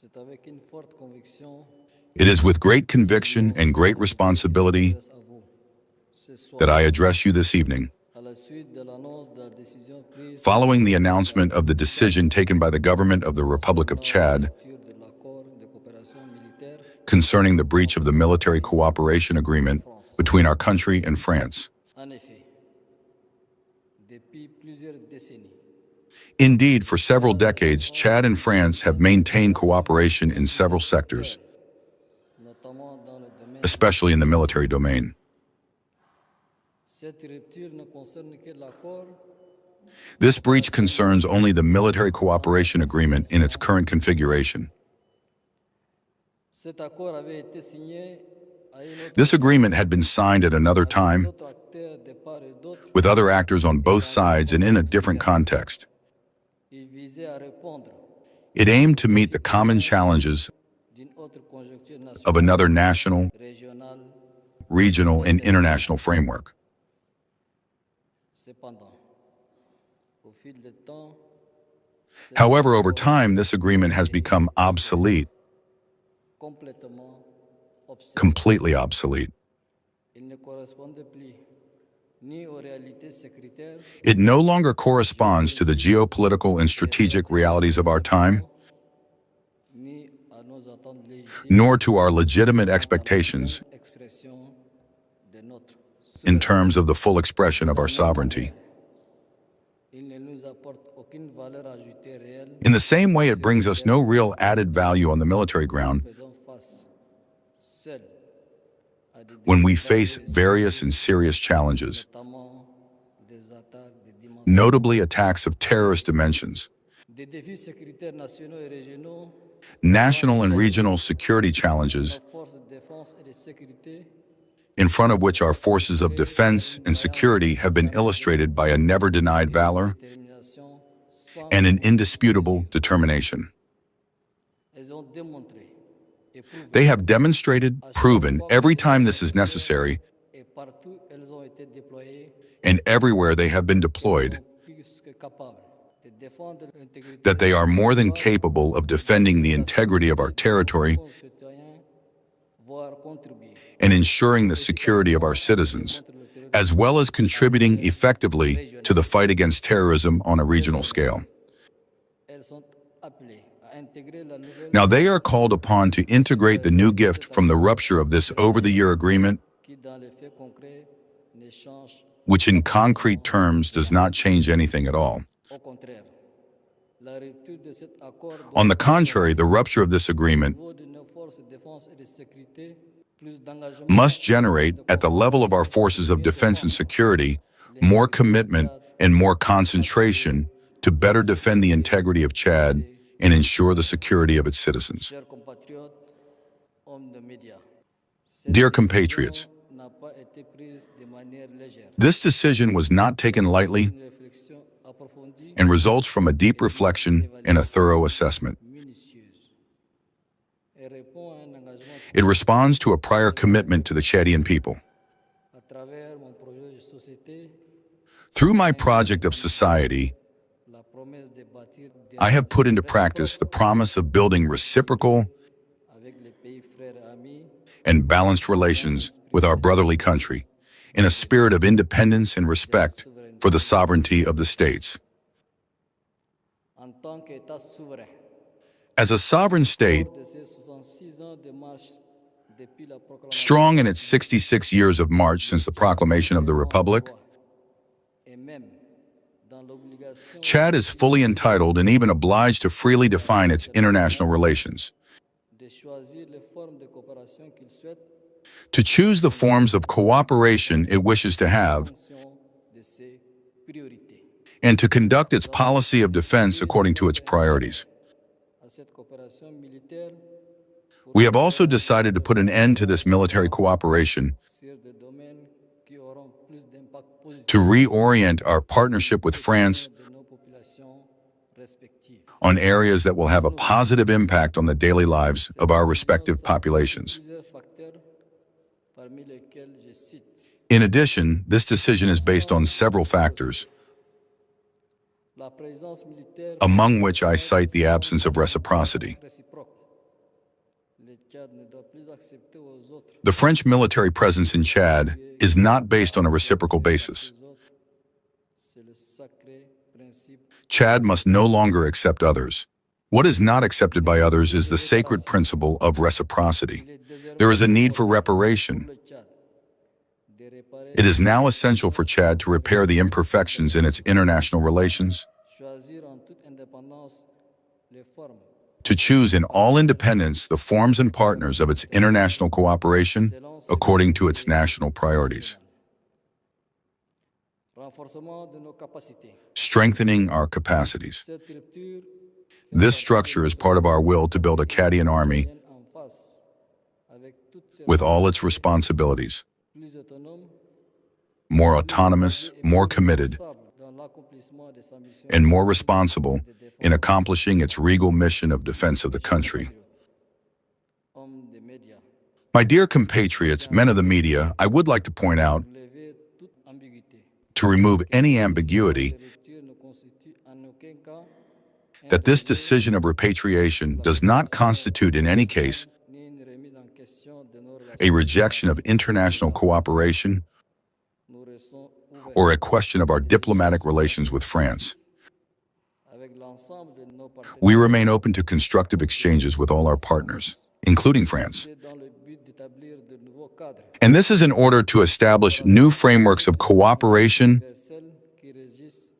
C'est avec une forte conviction It is with great conviction and great responsibility face à vous ce soir. that I address you this evening, À la suite de l'annonce de la décision prise following the announcement of the decision taken by the government of the Republic of Chad sur de l'accord de coopération militaire concerning the breach of the military cooperation agreement between our country and France. en effet, depuis plusieurs décennies, Indeed, for several decades, Chad and France have maintained cooperation in several sectors, notamment dans le domaine. especially in the military domain. Cette rupture ne concerne que l'accord This breach concerns only the military cooperation agreement in its current configuration. Cet accord avait été signé à une autre This agreement had been signed at another time d'autres acteurs de part et d'autre. with other actors on both sides and in a different context. Il visait à répondre It aimed to meet the common challenges d'une autre conjoncture of nationale, another national, régionale. regional, and international framework. Cependant, au fil du temps, However, over time, this agreement has become obsolete, complètement obsolète. completely obsolete. Il ne correspondait plus ni aux réalités sécuritaires, It no longer corresponds to the geopolitical and strategic realities of our time, ni à nos attentes légitimes nor to our legitimate expectations expression de notre in terms of the full expression of our sovereignty. Il ne nous apporte aucune valeur ajoutée réelle. In the same way, it brings us no real added value on the military ground Faisons face seuls à des when we défis face dangereux, various and serious challenges, notamment des attaques de dimensions, notably attacks of terrorist dimensions, des défis sécuritaires nationaux et régionaux. national and regional security challenges, Nos forces de défense et de sécurité in front of which our forces of defense and security have been illustrated by a never-denied valor détermination sans and an indisputable determination. elles ont démontré et prouvé They have demonstrated, proven, every time this is necessary, et partout elles ont été déployées and everywhere they have been deployed, plus que capables de défendre l'intégrité that they are more than capable of defending the integrity of our territory de nos citoyens, voire contribuer and ensuring the security of our citizens, as well as contributing effectively to the fight against terrorism on a regional scale. Elles sont appelées à intégrer la nouvelle Now, they are called upon to integrate the new gift from the rupture of this over-the-year agreement, qui, dans les faits concrets, ne change which in concrete terms does not change anything at all. au contraire. La rupture de cet accord On the contrary, the rupture of this agreement au niveau de nos forces de défense et de sécurité, plus d'engagement must generate, at the level of our forces of defense and security, more commitment and more concentration to better defend the integrity of Chad and ensure the security of its citizens. chers compatriotes, hommes de médias. Dear compatriots, N'a pas été prise de manière légère. this decision was not taken lightly Une réflexion approfondie and results from a deep reflection and a thorough assessment. minutieuse et répond à un engagement It responds to a prior commitment to the Chadian people. à travers mon projet de société, Through my project of society, la promesse de bâtir des I have put into practice the promise of building reciprocal avec les pays frères et amis and balanced relations with our brotherly country in a spirit of independence and respect for the sovereignty of the states. en tant qu'État souverain. As a sovereign state, De ces 66 ans de marche depuis la proclamation strong in its 66 years of march since the proclamation of the Republic, et même dans l'obligation Chad is fully entitled and even obliged to freely define its international relations, de choisir les formes de coopération qu'il souhaite to choose the forms of cooperation it wishes to en have, fonction de ses priorités. and to conduct its policy of defense according to its priorities. À cette coopération militaire We have also decided to put an end to this military cooperation sur des domaines qui auront plus d'impact positif to reorient our partnership with France de nos populations respectives. on areas that will have a positive impact on the daily lives of our respective populations. Plusieurs facteurs parmi lesquels je cite In addition, this decision is based on several factors, la présence militaire among which I cite the absence of reciprocity. réciproque Le Tchad ne doit plus accepter aux autres The French military presence in Chad is not based on a reciprocal basis. les autres. C'est le sacré principe. Chad must no longer accept others. What is not accepted by others is the sacred principle of reciprocity. Il est désormais There is a need for pour reparation. le Tchad de réparer, It is now essential for Chad to repair the imperfections in its international relations, choisir en toute indépendance les formes, to choose in all independence the forms and partners of its international cooperation according to its national priorities, renforcement de nos capacités. strengthening our capacities. Cette rupture This structure is part of our will to build a Chadian army vient en face avec toutes ses with all its responsibilities, plus autonomes, more autonomous, more committed, dans l'accomplissement de sa mission and more responsible in accomplishing its regal mission of defense of the country. homme des médias. My dear compatriots, men of the media, I would like to point out, Lever toute ambiguïté. to remove any ambiguity, Cette rupture ne constitue en aucun cas that this decision of repatriation does not constitute in any case ni une remise en question de nos relations. a rejection of international cooperation Nous restons ouverts or a question of our diplomatic relations with France. avec l'ensemble de nos partenaires We remain open to constructive exchanges with all our partners, including France. dans le but d'établir de nouveaux cadres And this is in order to establish new frameworks of cooperation universels qui régissent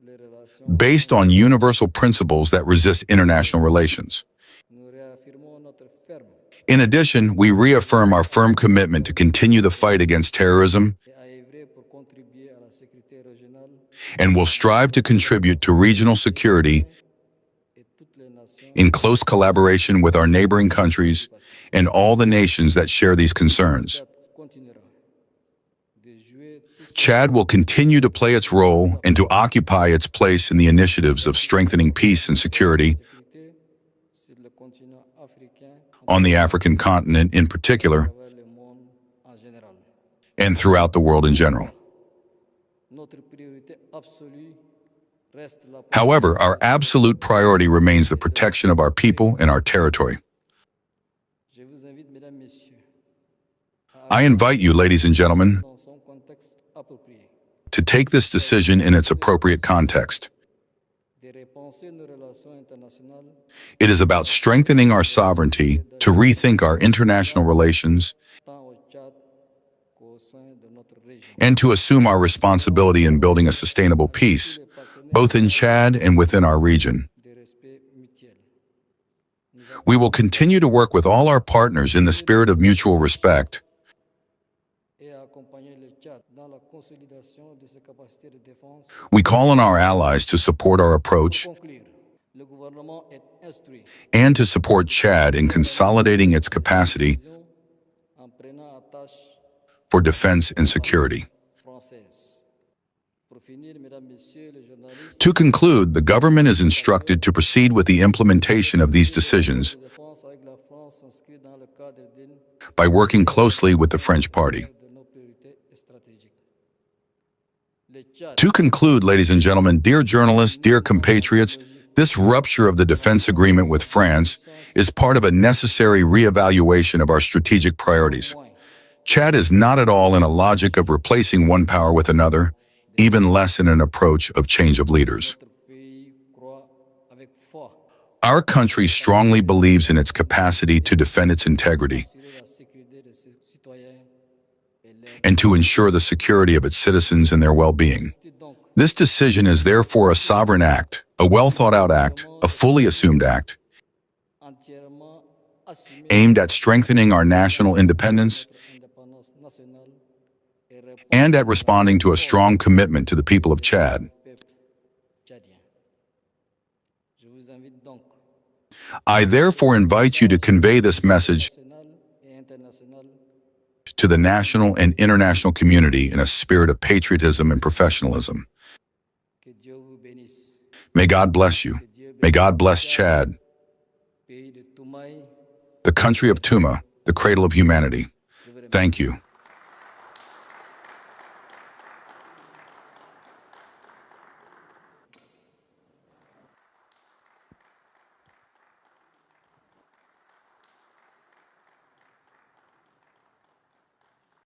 les relations. based on universal principles that resist international relations. Nous réaffirmons notre ferme In addition, we reaffirm our firm commitment to continue the fight against terrorism et à œuvrer pour contribuer à la sécurité régionale and will strive to contribute to regional security et toutes les nations in close collaboration with our neighboring countries and all the nations that share these concerns. continuera de jouer tout Chad will continue to play its role and to occupy its place in the initiatives of strengthening peace and security sécurité sur le continent africain on the African continent in particular à travers le monde en général. and throughout the world in general. Notre priorité absolue reste la However, our absolute priority remains the protection of our people and our territory. Je vous invite, mesdames, messieurs, I invite you, ladies and gentlemen, dans son contexte approprié, to take this decision in its appropriate context. de repenser nos relations internationales It is about strengthening our sovereignty, to rethink our international relations, tant au Tchad qu'au sein de notre région. and to assume our responsibility in building a sustainable peace, both in Chad and within our region. De respect mutuel. We will continue to work with all our partners in the spirit of mutual respect Et à accompagner le Tchad dans la consolidation de ses capacités de défense. We call on our allies to support our approach Conclure, le gouvernement est instruit and to support Chad in consolidating its capacity en prenant à tâche for defense and security. française. Pour finir, mesdames, messieurs les journalistes, To conclude, the government is instructed to proceed with the implementation of these decisions la défense avec la France s'inscrit dans le cadre d'une by working closely with the French party. de nos priorités stratégiques. Le Tchad To conclude, ladies and gentlemen, dear journalists, dear compatriots, this rupture of the defense agreement with France is part of a necessary reevaluation of our strategic priorities. Chad is not at all in a logic of replacing one power with another, even less in an approach of change of leaders. notre pays croit avec foi Our country strongly believes in its capacity to defend its integrity assurer la sécurité de ses citoyens et leur and to ensure the security of its citizens and their well-being. donc This decision is therefore a sovereign act, a well-thought-out act, a fully assumed act, entièrement assumée aimed at strengthening our national independence indépendance nationale et répond and at responding to a strong commitment to the people of Chad. au peuple tchadien. Je vous invite donc, I therefore invite you to convey this message national et international, to the national and international community in a spirit of patriotism and professionalism. que Dieu vous bénisse. May God bless you. May God bless Chad, Pays de Toumaï, the country of Tuma, the cradle of humanity. Thank you.